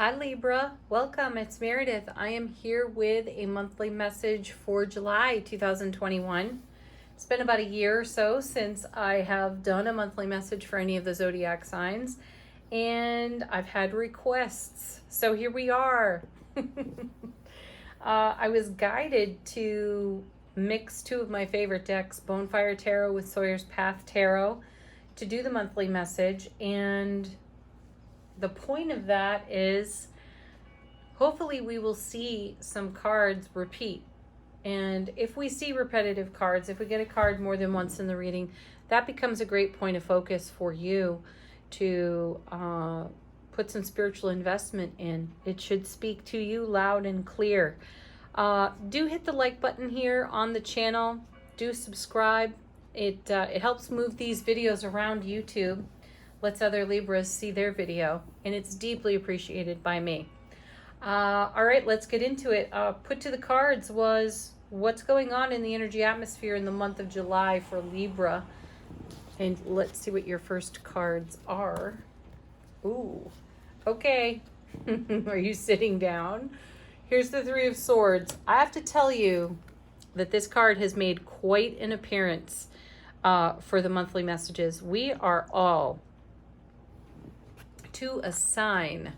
Hi Libra, welcome. It's Meredith. I am here with a monthly message for July 2021. It's been about a year or so since I have done a monthly message for any of the zodiac signs, and I've had requests. So here we are. I was guided to mix two of my favorite decks, Bonefire Tarot with Sawyer's Path Tarot, to do the monthly message, and the point of that is hopefully we will see some cards repeat. And if we see repetitive cards, if we get a card more than once in the reading, that becomes a great point of focus for you to put some spiritual investment in. It should speak to you loud and clear. Do hit the like button here on the channel. Do subscribe. It helps move these videos around YouTube, lets other Libras see their video, and it's deeply appreciated by me. All right, let's get into it. Put to the cards was what's going on in the energy atmosphere in the month of July for Libra. And let's see what your first cards are. Ooh, okay. Are you sitting down? Here's the Three of Swords. I have to tell you that this card has made quite an appearance for the monthly messages. We are all to a sign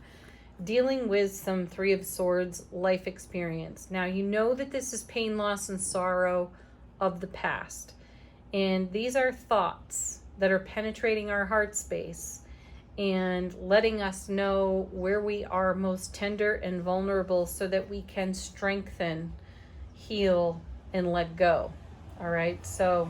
dealing with some Three of Swords life experience. Now, you know that this is pain, loss, and sorrow of the past. And these are thoughts that are penetrating our heart space and letting us know where we are most tender and vulnerable so that we can strengthen, heal, and let go. All right, so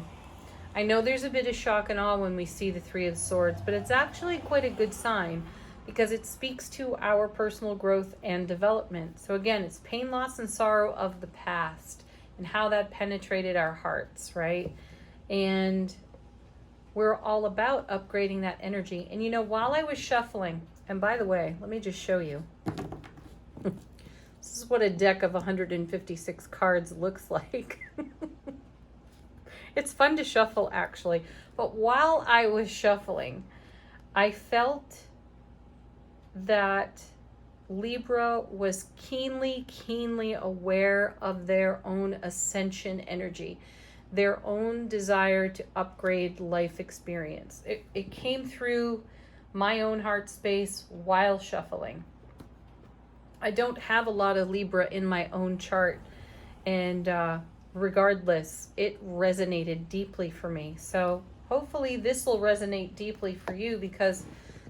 I know there's a bit of shock and awe when we see the Three of Swords, but it's actually quite a good sign because it speaks to our personal growth and development. So again, it's pain, loss, and sorrow of the past and how that penetrated our hearts, right? And we're all about upgrading that energy. And you know, while I was shuffling, and by the way, let me just show you. This is what a deck of 156 cards looks like. It's fun to shuffle, actually. But while I was shuffling, I felt that Libra was keenly aware of their own ascension energy, their own desire to upgrade life experience. It came through my own heart space while shuffling. I don't have a lot of Libra in my own chart, and regardless, it resonated deeply for me. So hopefully this will resonate deeply for you, because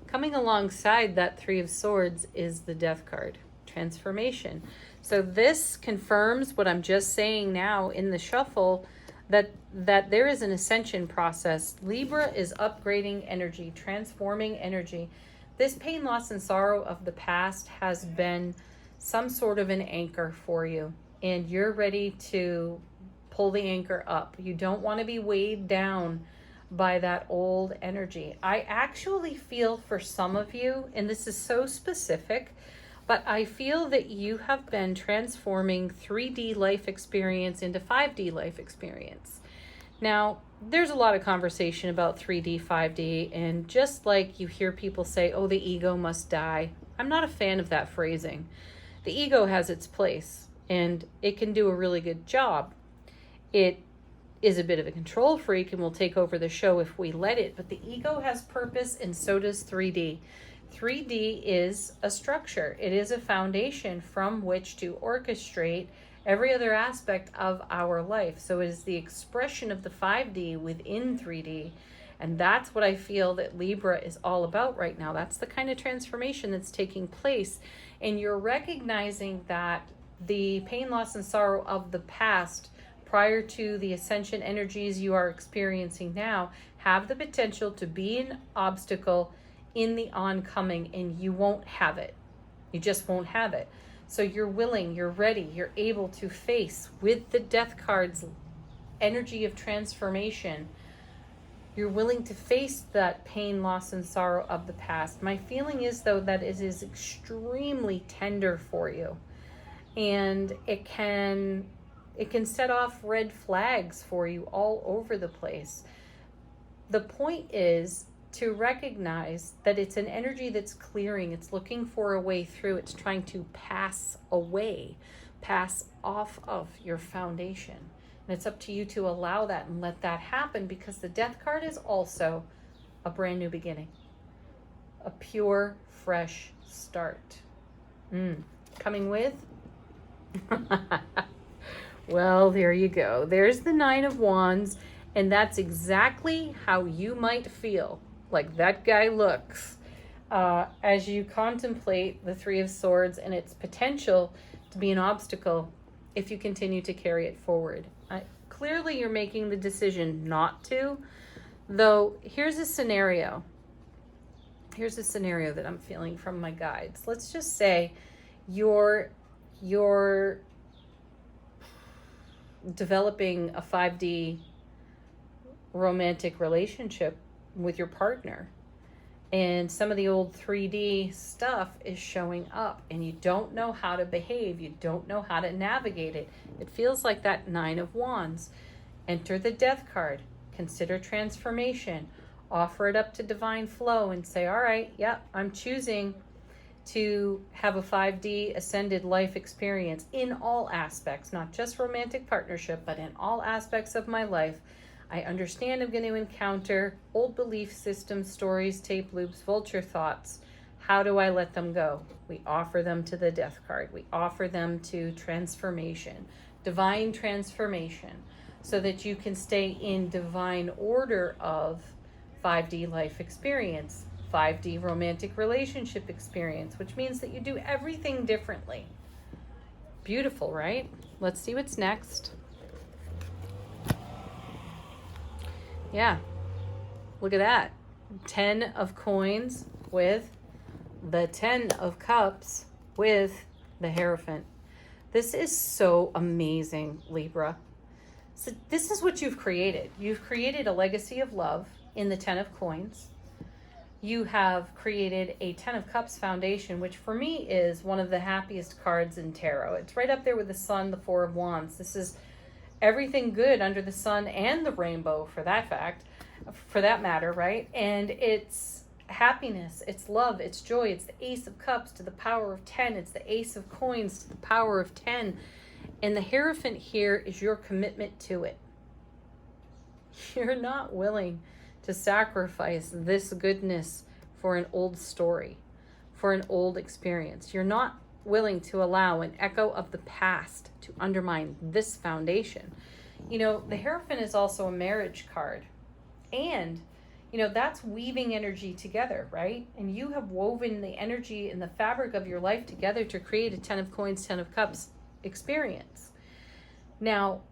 coming alongside that Three of Swords is the Death card, transformation. So this confirms what I'm just saying now in the shuffle, that there is an ascension process. Libra is upgrading energy, transforming energy. This pain, loss, and sorrow of the past has been some sort of an anchor for you, and you're ready to pull the anchor up. You don't want to be weighed down by that old energy. I actually feel for some of you, and this is so specific, but I feel that you have been transforming 3D life experience into 5D life experience. Now, there's a lot of conversation about 3D, 5D, and just like you hear people say, oh, the ego must die, I'm not a fan of that phrasing. The ego has its place, and it can do a really good job. It is a bit of a control freak and will take over the show if we let it, but the ego has purpose, and so does 3D. 3D is a structure. It is a foundation from which to orchestrate every other aspect of our life. So it is the expression of the 5D within 3D, and that's what I feel that Libra is all about right now. That's the kind of transformation that's taking place, and you're recognizing that the pain, loss, and sorrow of the past prior to the ascension energies you are experiencing now have the potential to be an obstacle in the oncoming, and you won't have it. You just won't have it. So you're willing, you're ready, you're able to face with the Death card's energy of transformation. You're willing to face that pain, loss, and sorrow of the past. My feeling is, though, that it is extremely tender for you, and it can set off red flags for you all over the place. The point is to recognize that it's an energy that's clearing. It's looking for a way through. It's trying to pass away, pass off of your foundation. And it's up to you to allow that and let that happen, because the Death card is also a brand new beginning, a pure, fresh start. Coming with? Well, there you go. There's the Nine of Wands, and that's exactly how you might feel like that guy looks as you contemplate the Three of Swords and its potential to be an obstacle if you continue to carry it forward. Clearly, you're making the decision not to, though. Here's a scenario. Here's a scenario that I'm feeling from my guides. Let's just say you're developing a 5D romantic relationship with your partner, and some of the old 3D stuff is showing up, and you don't know how to behave. You don't know how to navigate it. It feels like that Nine of Wands. Enter the Death card. Consider transformation. Offer it up to divine flow and say, all right, yep, I'm choosing to have a 5D ascended life experience in all aspects, not just romantic partnership, but in all aspects of my life. I understand I'm going to encounter old belief systems, stories, tape loops, vulture thoughts. How do I let them go? We offer them to the Death card. We offer them to transformation, divine transformation, so that you can stay in divine order of 5D life experience, 5D romantic relationship experience, which means that you do everything differently. Beautiful, right? Let's see what's next. Yeah, look at that. 10 of coins with the 10 of cups with the Hierophant. This is so amazing, Libra. So this is what you've created. You've created a legacy of love in the 10 of coins. You have created a 10 of cups foundation, which for me is one of the happiest cards in tarot. It's right up there with the Sun, the Four of Wands. This is everything good under the sun and the rainbow, for that matter, right? And it's happiness, it's love, it's joy. It's the Ace of Cups to the power of 10. It's the Ace of Coins to the power of 10. And the Hierophant here is your commitment to it. You're not willing to sacrifice this goodness for an old story, for an old experience. You're not willing to allow an echo of the past to undermine this foundation. You know, the Hierophant is also a marriage card. And, you know, that's weaving energy together, right? And you have woven the energy and the fabric of your life together to create a 10 of coins, 10 of cups experience. Now,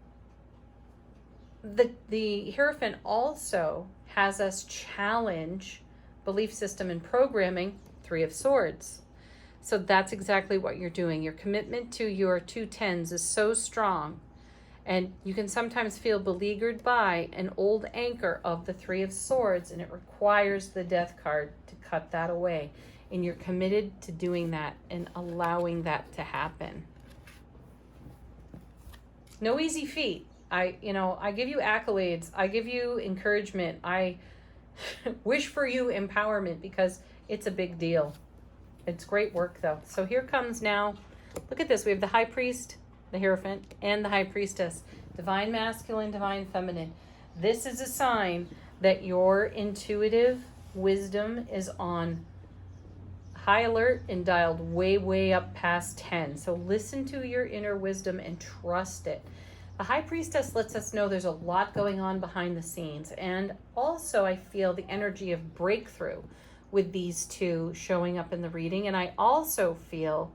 the Hierophant also has us challenge belief system and programming, 3 of Swords. So that's exactly what you're doing. Your commitment to your 2 10s is so strong, and you can sometimes feel beleaguered by an old anchor of the 3 of Swords, and it requires the Death card to cut that away. And you're committed to doing that and allowing that to happen. No easy feat. I give you accolades. I give you encouragement. I wish for you empowerment, because it's a big deal. It's great work, though. So here comes now, look at this. We have the High Priest, the Hierophant, and the High Priestess. Divine Masculine, Divine Feminine. This is a sign that your intuitive wisdom is on high alert and dialed way, way up past 10. So listen to your inner wisdom and trust it. The High Priestess lets us know there's a lot going on behind the scenes. And also I feel the energy of breakthrough with these two showing up in the reading. And I also feel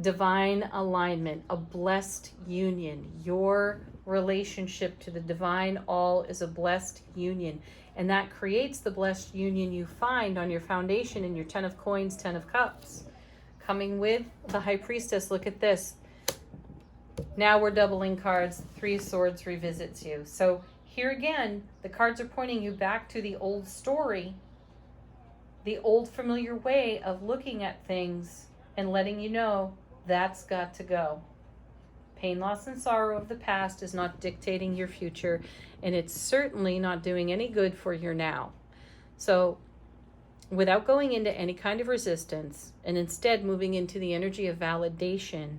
divine alignment, a blessed union. Your relationship to the divine all is a blessed union. And that creates the blessed union you find on your foundation in your 10 of coins, 10 of cups. Coming with the High Priestess, look at this. Now we're doubling cards. 3 of Swords revisits you. So here again, the cards are pointing you back to the old story, the old familiar way of looking at things, and letting you know that's got to go. Pain, loss, and sorrow of the past is not dictating your future, and it's certainly not doing any good for your now. So without going into any kind of resistance, and instead moving into the energy of validation,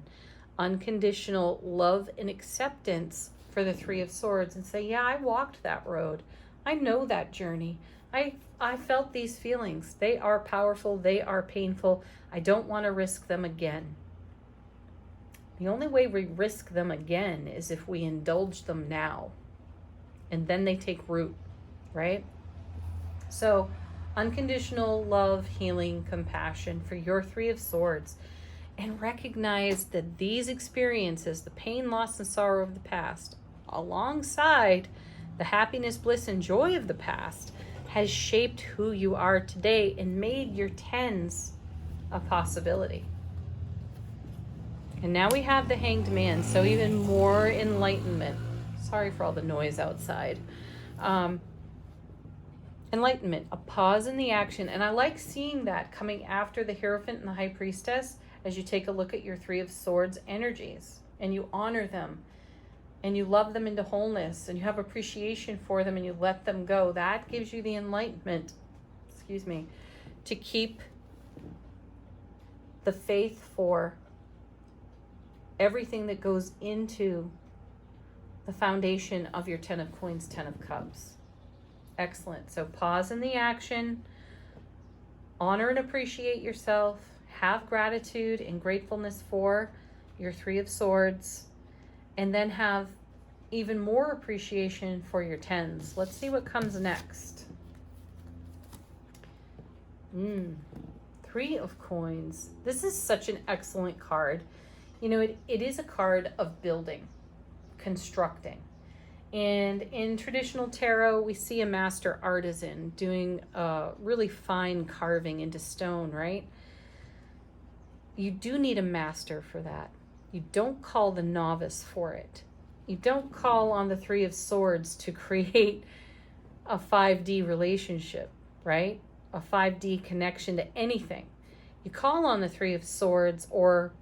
unconditional love and acceptance for the Three of Swords, and say, yeah, I walked that road. I know that journey. I felt these feelings. They are powerful. They are painful. I don't want to risk them again. The only way we risk them again is if we indulge them now, and then they take root, right? So unconditional love, healing, compassion for your Three of Swords, and recognize that these experiences, the pain, loss, and sorrow of the past, alongside the happiness, bliss, and joy of the past, has shaped who you are today and made your tens a possibility. And now we have the Hanged Man, so even more enlightenment. Sorry for all the noise outside. Enlightenment, a pause in the action. And I like seeing that coming after the Hierophant and the High Priestess as you take a look at your Three of Swords energies and you honor them and you love them into wholeness and you have appreciation for them and you let them go. That gives you the enlightenment, to keep the faith for everything that goes into the foundation of your Ten of Coins, Ten of Cups. Excellent. So pause in the action, honor and appreciate yourself, have gratitude and gratefulness for your Three of Swords, and then have even more appreciation for your tens. Let's see what comes next. Three of Coins. This is such an excellent card. You know, it is a card of building, constructing. And in traditional tarot, we see a master artisan doing really fine carving into stone, right? You do need a master for that. You don't call the novice for it. You don't call on the Three of Swords to create a 5D relationship, right? A 5D connection to anything. You call on the Three of Swords or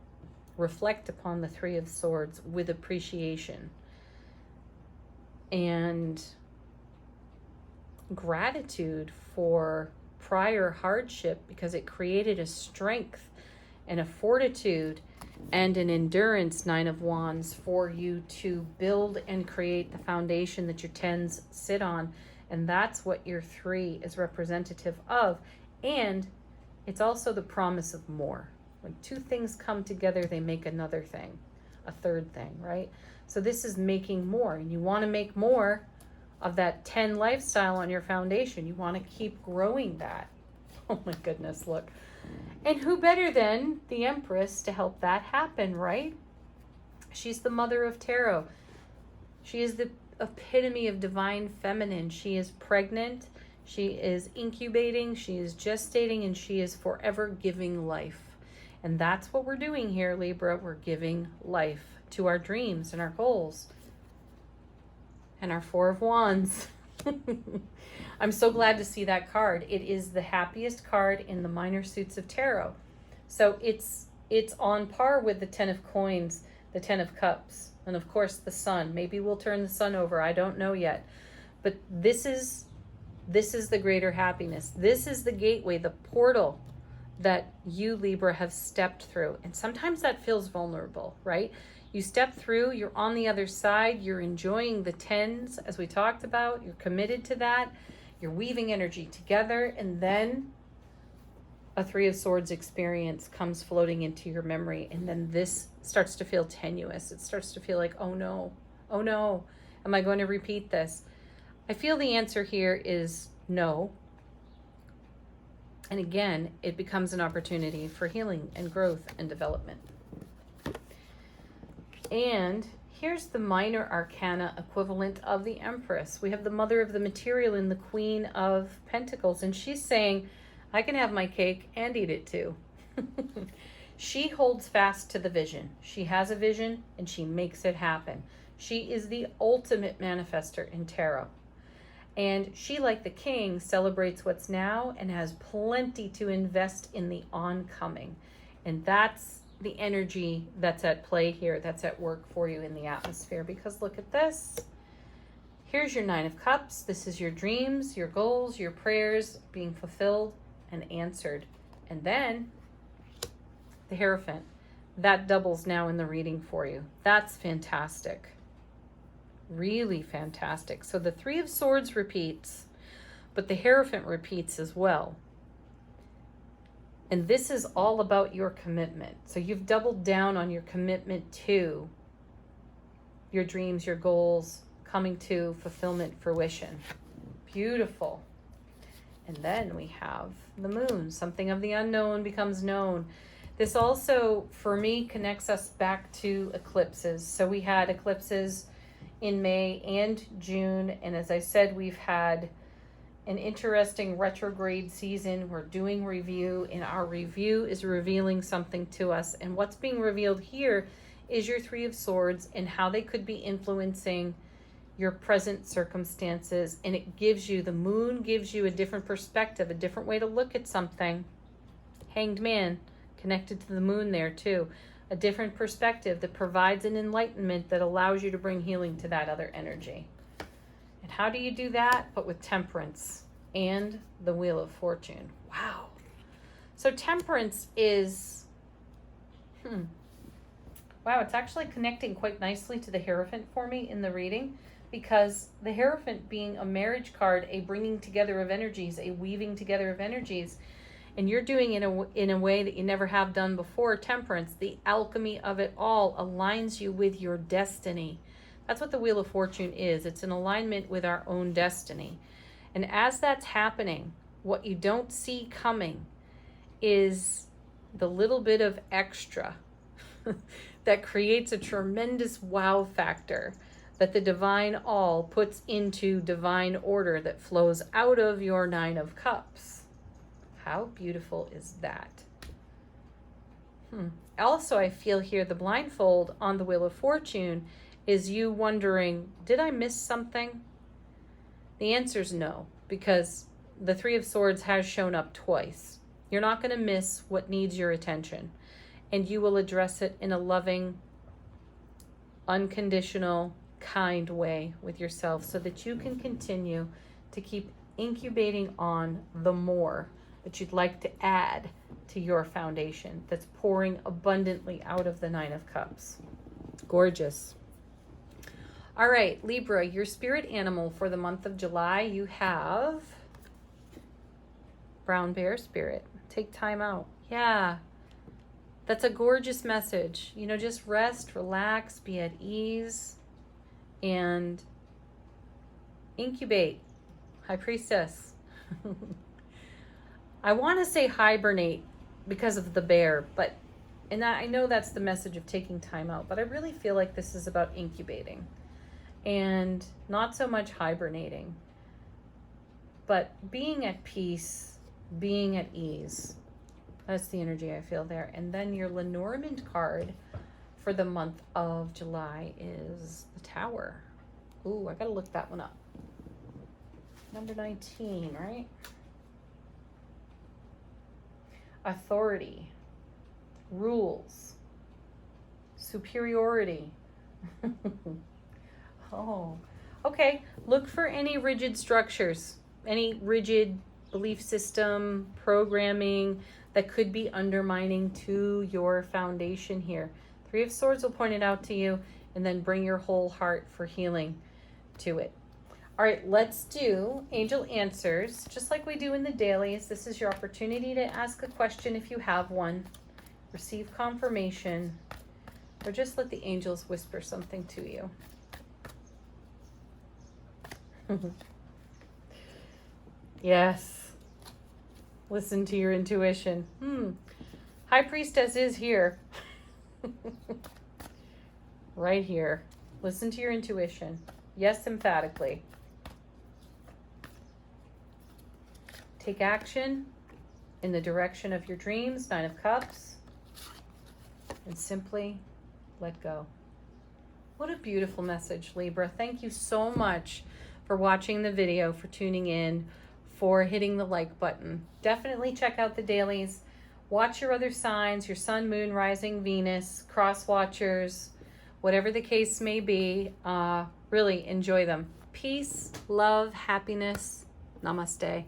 reflect upon the Three of Swords with appreciation and gratitude for prior hardship, because it created a strength and a fortitude and an endurance, Nine of Wands, for you to build and create the foundation that your tens sit on. And that's what your three is representative of. And it's also the promise of more. When two things come together, they make another thing, a third thing, right? So this is making more, and you want to make more of that 10 lifestyle on your foundation. You want to keep growing that. Oh my goodness, look. And who better than the Empress to help that happen, right? She's the mother of tarot. She is the epitome of divine feminine. She is pregnant, she is incubating, she is gestating, and she is forever giving life. And that's what we're doing here, Libra. We're giving life to our dreams and our goals. And our Four of Wands. I'm so glad to see that card. It is the happiest card in the minor suits of tarot. So it's on par with the Ten of Coins, the Ten of Cups, and of course the Sun. Maybe we'll turn the Sun over. I don't know yet. But this is the greater happiness. This is the gateway, the portal that you, Libra, have stepped through. And sometimes that feels vulnerable, right? You step through, you're on the other side, you're enjoying the tens, as we talked about, you're committed to that, you're weaving energy together, and then a Three of Swords experience comes floating into your memory, and then this starts to feel tenuous. It starts to feel like, oh no, am I going to repeat this? I feel the answer here is no. And again, it becomes an opportunity for healing and growth and development. And here's the minor arcana equivalent of the Empress. We have the Mother of the Material and the Queen of Pentacles. And she's saying, I can have my cake and eat it too. She holds fast to the vision. She has a vision and she makes it happen. She is the ultimate manifester in tarot. And she, like the king, celebrates what's now and has plenty to invest in the oncoming. And that's the energy that's at play here, that's at work for you in the atmosphere. Because look at this. Here's your Nine of Cups. This is your dreams, your goals, your prayers being fulfilled and answered. And then the Hierophant. That doubles now in the reading for you. That's fantastic. Really fantastic. So the Three of Swords repeats, but the Hierophant repeats as well. And this is all about your commitment. So you've doubled down on your commitment to your dreams, your goals, coming to fulfillment, fruition. Beautiful. And then we have the Moon. Something of the unknown becomes known. This also, for me, connects us back to eclipses. So we had eclipses in May and June. And as I said, we've had an interesting retrograde season. We're doing review, and our review is revealing something to us. And what's being revealed here is your Three of Swords and how they could be influencing your present circumstances. And it gives you, the Moon gives you a different perspective, a different way to look at something. Hanged Man, connected to the Moon there too. A different perspective that provides an enlightenment that allows you to bring healing to that other energy. And how do you do that? But with Temperance and the Wheel of Fortune. Wow. So Temperance is, wow, it's actually connecting quite nicely to the Hierophant for me in the reading, because the Hierophant being a marriage card, a bringing together of energies, a weaving together of energies, and you're doing it in a way that you never have done before. Temperance, the alchemy of it all, aligns you with your destiny. That's what the Wheel of Fortune is. It's an alignment with our own destiny. And as that's happening, what you don't see coming is the little bit of extra that creates a tremendous wow factor that the divine all puts into divine order that flows out of your Nine of Cups. How beautiful is that? Also, I feel here the blindfold on the Wheel of Fortune is you wondering, did I miss something? The answer is no, because the Three of Swords has shown up twice. You're not going to miss what needs your attention, and you will address it in a loving, unconditional, kind way with yourself so that you can continue to keep incubating on the more that you'd like to add to your foundation that's pouring abundantly out of the Nine of Cups. Gorgeous. All right, Libra, your spirit animal for the month of July, you have brown bear spirit. Take time out. Yeah, that's a gorgeous message. You know, just rest, relax, be at ease, and incubate. High Priestess. I want to say hibernate because of the bear, but, and I know that's the message of taking time out, but I really feel like this is about incubating. And not so much hibernating, but being at peace, being at ease. That's the energy I feel there. And then your Lenormand card for the month of July is the Tower. Ooh, I gotta look that one up. Number 19, right? Authority, rules, superiority. Oh, okay. Look for any rigid structures, any rigid belief system, programming that could be undermining to your foundation here. Three of Swords will point it out to you, and then bring your whole heart for healing to it. All right, let's do angel answers, just like we do in the dailies. This is your opportunity to ask a question if you have one, receive confirmation, or just let the angels whisper something to you. Yes. Listen to your intuition. High Priestess is here. Right here. Listen to your intuition. Yes, emphatically. Take action in the direction of your dreams, Nine of Cups, and simply let go. What a beautiful message, Libra. Thank you so much for watching the video, for tuning in, for hitting the like button. Definitely check out the dailies. Watch your other signs, your sun, moon, rising, Venus, cross watchers, whatever the case may be. Really enjoy them. Peace, love, happiness. Namaste.